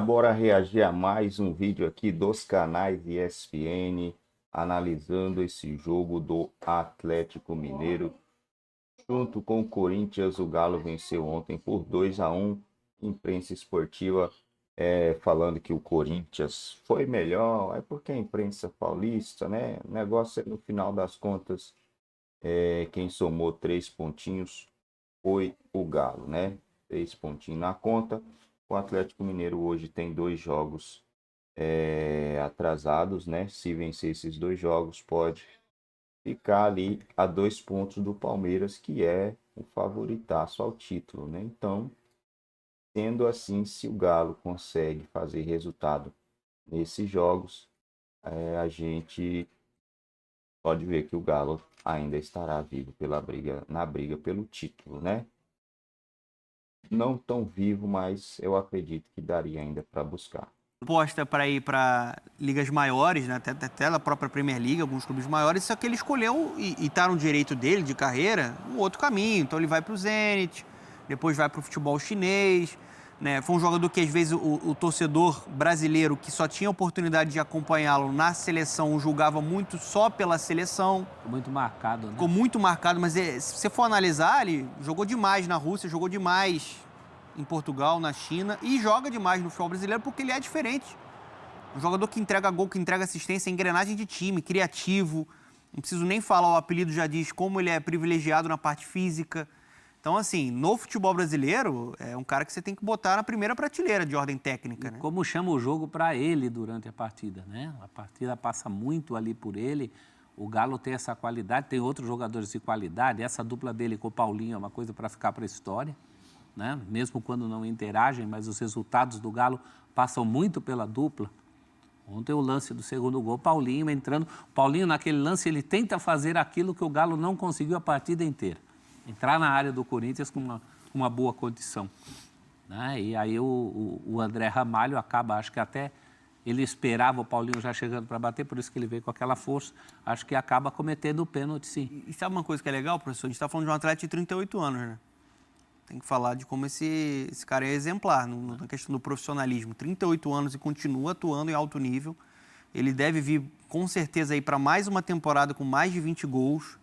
Bora reagir a mais um vídeo aqui dos canais ESPN, analisando esse jogo do Atlético Mineiro. Junto com o Corinthians, o Galo venceu ontem por 2-1. Imprensa esportiva falando que o Corinthians foi melhor, é porque a imprensa paulista, né? O negócio é, no final das contas, quem somou 3 pontinhos foi o Galo, né? 3 pontinhos na conta. O Atlético Mineiro hoje tem 2 jogos atrasados, né? Se vencer esses 2 jogos, pode ficar ali a 2 pontos do Palmeiras, que é o favoritaço ao título, né? Então, sendo assim, se o Galo consegue fazer resultado nesses jogos, a gente pode ver que o Galo ainda estará vivo na briga pelo título, né? Não tão vivo, mas eu acredito que daria ainda para buscar. Proposta para ir para ligas maiores, né? até a própria Premier League, alguns clubes maiores, só que ele escolheu, e está no direito dele, de carreira, um outro caminho. Então ele vai para o Zenit, depois vai para o futebol chinês, né? Foi um jogador que às vezes o torcedor brasileiro, que só tinha oportunidade de acompanhá-lo na seleção, o julgava muito só pela seleção. Ficou muito marcado, né? Ficou muito marcado, mas se você for analisar, ele jogou demais na Rússia, jogou demais em Portugal, na China, e joga demais no futebol brasileiro porque ele é diferente. Um jogador que entrega gol, que entrega assistência, engrenagem de time, criativo. Não preciso nem falar, o apelido já diz como ele é privilegiado na parte física. Então, assim, no futebol brasileiro, é um cara que você tem que botar na primeira prateleira de ordem técnica, né? Como chama o jogo para ele durante a partida, né? A partida passa muito ali por ele. O Galo tem essa qualidade, tem outros jogadores de qualidade. Essa dupla dele com o Paulinho é uma coisa para ficar para a história, né? Mesmo quando não interagem, mas os resultados do Galo passam muito pela dupla. Ontem o lance do segundo gol, Paulinho entrando. Paulinho, naquele lance, ele tenta fazer aquilo que o Galo não conseguiu a partida inteira. Entrar na área do Corinthians com uma boa condição, né? E aí o André Ramalho acaba, acho que até ele esperava o Paulinho já chegando para bater, por isso que ele veio com aquela força. Acho que acaba cometendo o pênalti, sim. E sabe uma coisa que é legal, professor? A gente está falando de um atleta de 38 anos, né? Tem que falar de como esse cara é exemplar na questão do profissionalismo. 38 anos e continua atuando em alto nível. Ele deve vir, com certeza, aí para mais uma temporada com mais de 20 gols.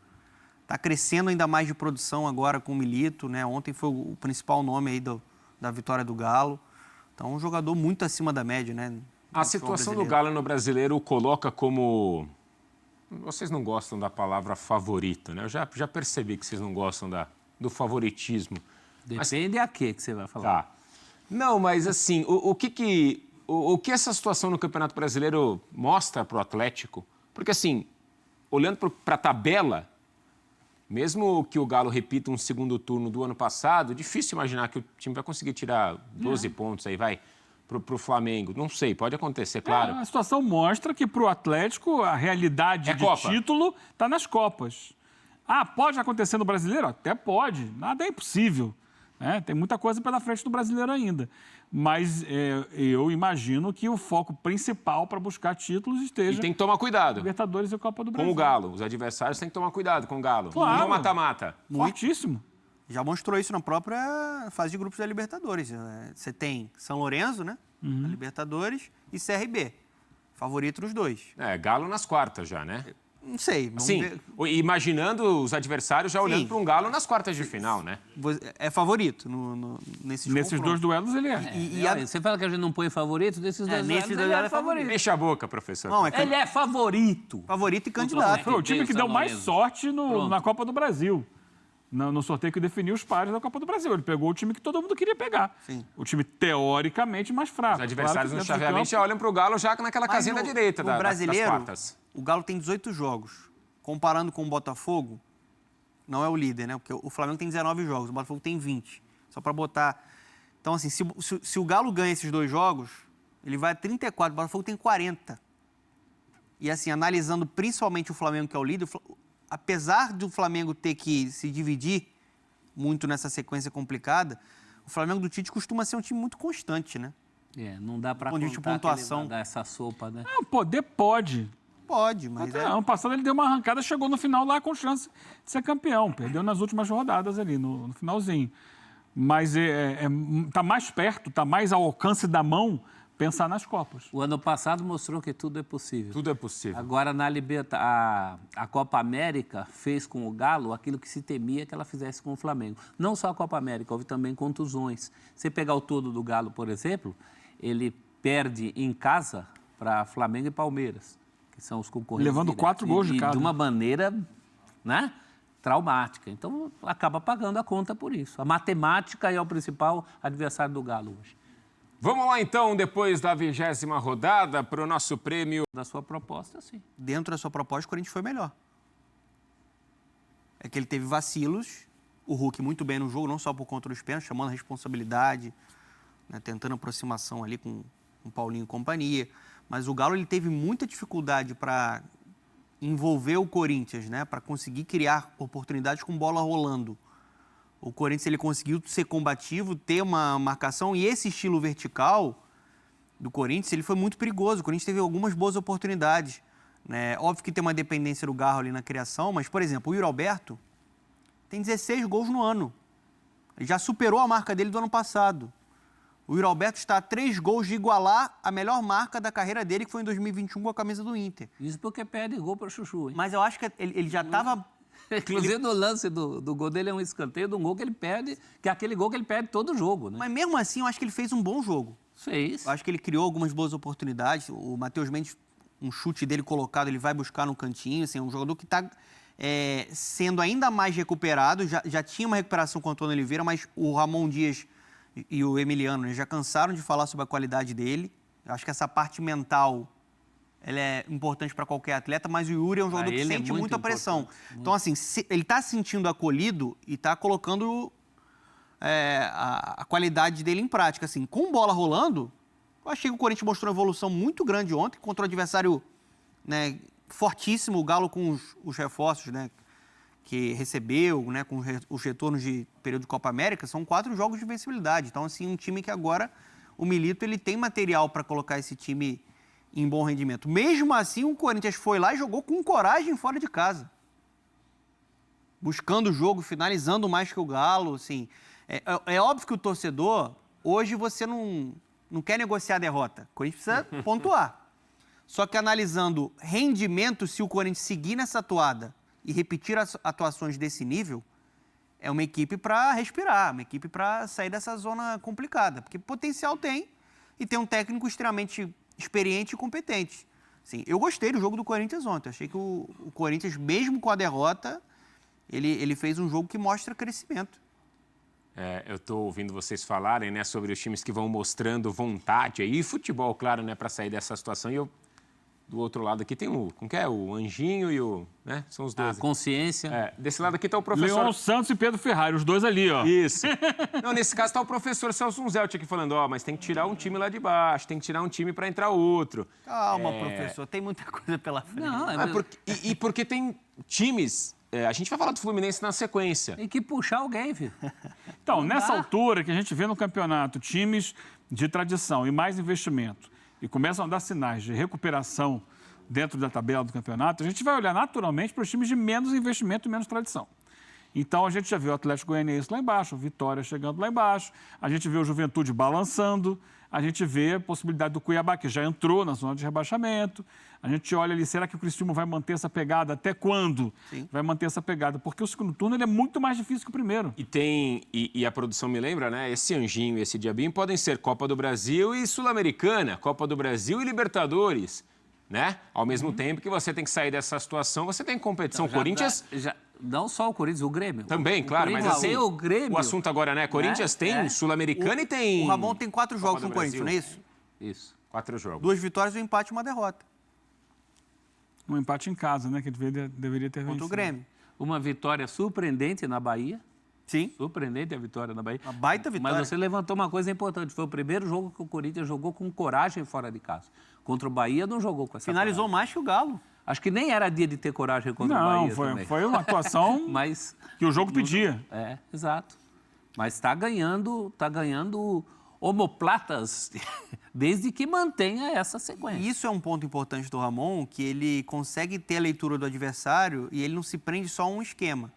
Está crescendo ainda mais de produção agora com o Milito, né? Ontem foi o principal nome aí da vitória do Galo. Então, um jogador muito acima da média, né? A situação do Galo no brasileiro o coloca como... Vocês não gostam da palavra favorito, né? Eu já percebi que vocês não gostam do favoritismo. Depende a que você vai falar. Tá. Não, mas assim, o que essa situação no Campeonato Brasileiro mostra para o Atlético? Porque assim, olhando para a tabela, mesmo que o Galo repita um segundo turno do ano passado, difícil imaginar que o time vai conseguir tirar 12 pontos aí, vai, para o Flamengo. Não sei, pode acontecer, claro. A situação mostra que para o Atlético a realidade de Copa. título está nas Copas. Ah, pode acontecer no Brasileiro? Até pode, nada é impossível. Tem muita coisa pela frente do brasileiro ainda. Mas eu imagino que o foco principal para buscar títulos esteja... E tem que tomar cuidado. Libertadores e Copa do Brasil. Com o Galo. Os adversários têm que tomar cuidado com o Galo. Claro. Não mata-mata. Fortíssimo. Já mostrou isso na própria fase de grupos da Libertadores. Você tem São Lourenço, né? Da Libertadores, e CRB. Favorito nos dois. Galo nas quartas já, né? Não sei. Vamos Sim, ver. Imaginando os adversários já olhando Sim. para um Galo nas quartas de final, né? É favorito nesses dois duelos ele é. E você fala que a gente não põe favorito, desses dois duelos ele é favorito. Fecha a boca, professor. Não, Ele é favorito. Favorito e candidato. Foi o time que deu mais sorte na Copa do Brasil. No sorteio que definiu os pares da Copa do Brasil. Ele pegou o time que todo mundo queria pegar. Sim. O time teoricamente mais fraco. Os adversários claro no chaveamento já olham para o Galo já naquela casinha da direita das quartas. O Galo tem 18 jogos. Comparando com o Botafogo, não é o líder, né? Porque o Flamengo tem 19 jogos, o Botafogo tem 20. Só para botar... Então, assim, se o Galo ganha esses 2 jogos, ele vai a 34, o Botafogo tem 40. E, assim, analisando principalmente o Flamengo, que é o líder, apesar do Flamengo ter que se dividir muito nessa sequência complicada, o Flamengo do Tite costuma ser um time muito constante, né? Não dá para contar pontuação. Que ele vai dar essa sopa, né? Poder pode. Pode, mas Ano passado ele deu uma arrancada, chegou no final lá com chance de ser campeão. Perdeu nas últimas rodadas ali, no finalzinho. mas está mais perto, está mais ao alcance da mão pensar nas Copas. O ano passado mostrou que tudo é possível. Tudo é possível. Agora, a Copa América fez com o Galo aquilo que se temia que ela fizesse com o Flamengo. Não só a Copa América, houve também contusões. Você pegar o todo do Galo, por exemplo, ele perde em casa para Flamengo e Palmeiras, que são os concorrentes. Levando 4 gols de cada. De uma maneira, né, traumática. Então, acaba pagando a conta por isso. A matemática é o principal adversário do Galo hoje. Vamos lá, então, depois da 20ª rodada, para o nosso prêmio. Da sua proposta, sim. Dentro da sua proposta, o Corinthians foi melhor. É que ele teve vacilos, o Hulk muito bem no jogo, não só por conta dos pênaltis, chamando a responsabilidade, né, tentando aproximação ali com o Paulinho e companhia. Mas o Galo ele teve muita dificuldade para envolver o Corinthians, né, para conseguir criar oportunidades com bola rolando. O Corinthians ele conseguiu ser combativo, ter uma marcação, e esse estilo vertical do Corinthians ele foi muito perigoso. O Corinthians teve algumas boas oportunidades, né? Óbvio que tem uma dependência do Garro ali na criação, mas, por exemplo, o Yuri Alberto tem 16 gols no ano. Ele já superou a marca dele do ano passado. O Yuri Alberto está a 3 gols de igualar a melhor marca da carreira dele, que foi em 2021 com a camisa do Inter. Isso porque perde gol para o Chuchu, hein? Mas eu acho que ele já estava... Inclusive, no lance do gol dele é um escanteio de um gol que ele perde, que é aquele gol que ele perde todo jogo, né? Mas mesmo assim, eu acho que ele fez um bom jogo. Fez. Eu acho que ele criou algumas boas oportunidades. O Matheus Mendes, um chute dele colocado, ele vai buscar no cantinho. Assim, é um jogador que está sendo ainda mais recuperado. Já tinha uma recuperação com o Antônio Oliveira, mas o Ramon Dias e o Emiliano, né, já cansaram de falar sobre a qualidade dele. Eu acho que essa parte mental ela é importante para qualquer atleta, mas o Yuri é um jogador que sente muita pressão. Então, assim, ele está se sentindo acolhido e está colocando a qualidade dele em prática. Assim, com bola rolando, eu achei que o Corinthians mostrou uma evolução muito grande ontem contra o adversário, né, fortíssimo, o Galo com os reforços, né, que recebeu, né, com os retornos de período de Copa América. São 4 jogos de vencibilidade. Então, assim, um time que agora o Milito ele tem material para colocar esse time em bom rendimento. Mesmo assim, o Corinthians foi lá e jogou com coragem fora de casa. Buscando o jogo, finalizando mais que o Galo. Assim. É óbvio que o torcedor, hoje você não quer negociar a derrota. O Corinthians precisa pontuar. Só que analisando rendimento, se o Corinthians seguir nessa atuada e repetir as atuações desse nível, é uma equipe para respirar, uma equipe para sair dessa zona complicada. Porque potencial tem, e tem um técnico extremamente experiente e competente. Assim, eu gostei do jogo do Corinthians ontem. Achei que o Corinthians, mesmo com a derrota, ele fez um jogo que mostra crescimento. Eu estou ouvindo vocês falarem, né, sobre os times que vão mostrando vontade aí, e futebol, claro, né, para sair dessa situação. E eu, do outro lado aqui, tem o Anjinho e o... Né, são os dois. A Consciência. Desse lado aqui está o professor... Leon Santos e Pedro Ferrari, os dois ali, ó. Isso. Não, nesse caso está o professor Celso Zelt aqui falando, mas tem que tirar um time lá de baixo, tem que tirar um time para entrar outro. Calma, professor, tem muita coisa pela frente. Não, porque tem times... a gente vai falar do Fluminense na sequência. Tem que puxar alguém, filho. Então, nessa altura que a gente vê no campeonato times de tradição e mais investimento e começam a dar sinais de recuperação dentro da tabela do campeonato, a gente vai olhar naturalmente para os times de menos investimento e menos tradição. Então, a gente já viu o Atlético Goianiense lá embaixo, o Vitória chegando lá embaixo, a gente vê o Juventude balançando, a gente vê a possibilidade do Cuiabá, que já entrou na zona de rebaixamento. A gente olha ali, será que o Criciúma vai manter essa pegada? Até quando vai manter essa pegada? Porque o segundo turno ele é muito mais difícil que o primeiro. E a produção me lembra, né? Esse Anjinho e esse Diabinho podem ser Copa do Brasil e Sul-Americana, Copa do Brasil e Libertadores, né? Ao mesmo tempo que você tem que sair dessa situação, você tem competição. Corinthians... Não só o Corinthians, o Grêmio. Também, claro, mas assim, o Grêmio. O assunto agora, né? Corinthians tem Sul-Americana e tem... O Ramon tem 4 jogos no Corinthians, não é isso? Isso. 4 jogos. 2 vitórias, 1 empate e 1 derrota. Um empate em casa, né? Que deveria ter vencido. Contra o Grêmio. Uma vitória surpreendente na Bahia. Sim. Surpreendente a vitória na Bahia. Uma baita vitória. Mas você levantou uma coisa importante. Foi o primeiro jogo que o Corinthians jogou com coragem fora de casa. Contra o Bahia não jogou com essa Finalizou coragem. mais que o Galo. Acho que nem era dia de ter coragem contra o Bahia também. Não, foi uma atuação Mas, que o jogo pedia. Exato. Mas está ganhando omoplatas desde que mantenha essa sequência. E isso é um ponto importante do Ramon, que ele consegue ter a leitura do adversário e ele não se prende só a um esquema.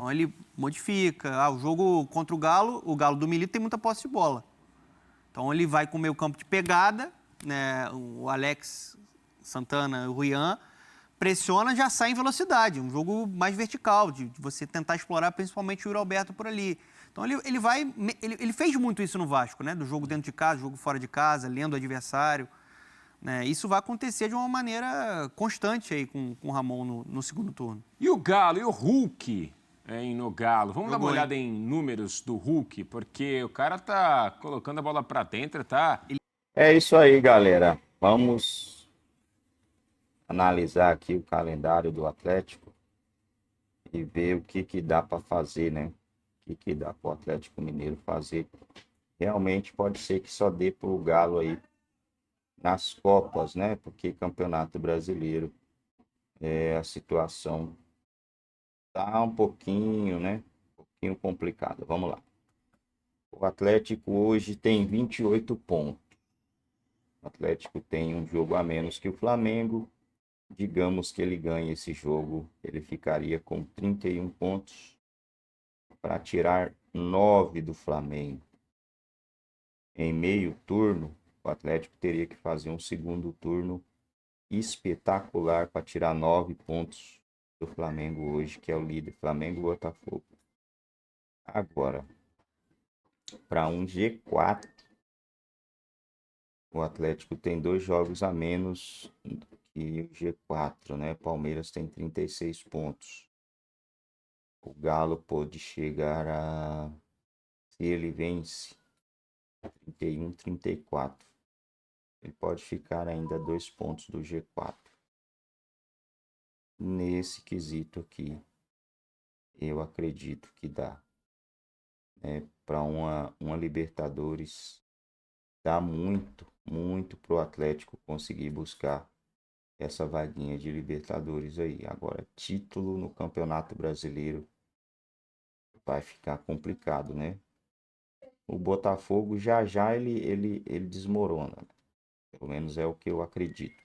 Então ele modifica. O jogo contra o Galo do Milito tem muita posse de bola. Então ele vai com o meio campo de pegada, né? O Alex Santana, o Ruyan, pressiona, já sai em velocidade. Um jogo mais vertical, de você tentar explorar principalmente o Yuri Alberto por ali. Então ele fez muito isso no Vasco, né? Do jogo dentro de casa, jogo fora de casa, lendo o adversário. Né? Isso vai acontecer de uma maneira constante aí com o Ramon no segundo turno. E o Galo, e o Hulk, hein, no Galo? Vamos dar uma Jogou, olhada em números do Hulk, porque o cara tá colocando a bola pra dentro, tá? É isso aí, galera. Vamos analisar aqui o calendário do Atlético e ver o que dá para fazer, né? O que dá para o Atlético Mineiro fazer. Realmente pode ser que só dê para o Galo aí nas Copas, né? Porque Campeonato Brasileiro, a situação tá um pouquinho, né? Um pouquinho complicada. Vamos lá. O Atlético hoje tem 28 pontos. O Atlético tem um jogo a menos que o Flamengo. Digamos que ele ganhe esse jogo, ele ficaria com 31 pontos para tirar 9 do Flamengo. Em meio turno, o Atlético teria que fazer um segundo turno espetacular para tirar 9 pontos do Flamengo hoje, que é o líder, Flamengo e Botafogo. Agora, para um G4, o Atlético tem 2 jogos a menos que o G4, né? Palmeiras tem 36 pontos. O Galo pode chegar a, se ele vence, 31, 34. Ele pode ficar ainda 2 pontos do G4. Nesse quesito aqui, eu acredito que dá. Para uma Libertadores, dá muito pro Atlético conseguir buscar essa vaguinha de Libertadores aí. Agora, título no Campeonato Brasileiro vai ficar complicado, né? O Botafogo já ele desmorona, né? Pelo menos é o que eu acredito.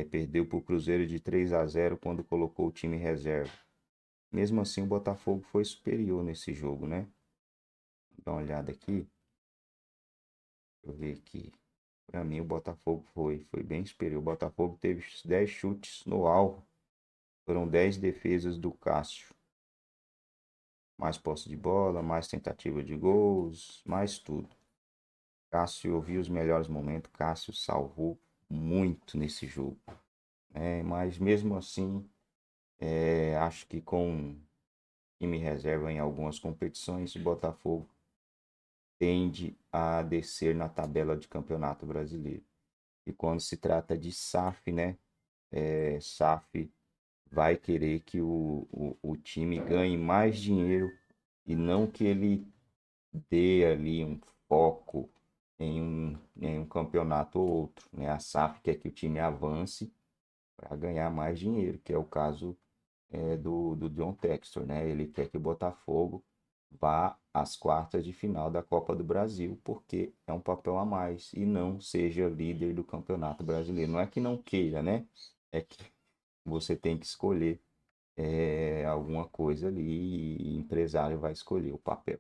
Perdeu para o Cruzeiro de 3-0 quando colocou o time reserva. Mesmo assim, o Botafogo foi superior nesse jogo, né? Vou dar uma olhada aqui. Deixa eu ver aqui. Para mim, o Botafogo foi bem superior. O Botafogo teve 10 chutes no alvo. Foram 10 defesas do Cássio. Mais posse de bola, mais tentativa de gols, mais tudo. Cássio viu os melhores momentos. Cássio salvou muito nesse jogo. Mas mesmo assim, acho que com time reserva em algumas competições, o Botafogo tende a descer na tabela de Campeonato Brasileiro. E quando se trata de SAF, né? SAF vai querer que o time ganhe mais dinheiro e não que ele dê ali um foco em um campeonato ou outro, né? A SAF quer que o time avance para ganhar mais dinheiro, que é o caso do John Textor, né? Ele quer que o Botafogo vá às quartas de final da Copa do Brasil, porque é um papel a mais e não seja líder do Campeonato Brasileiro. Não é que não queira, né? É que você tem que escolher alguma coisa ali e o empresário vai escolher o papel.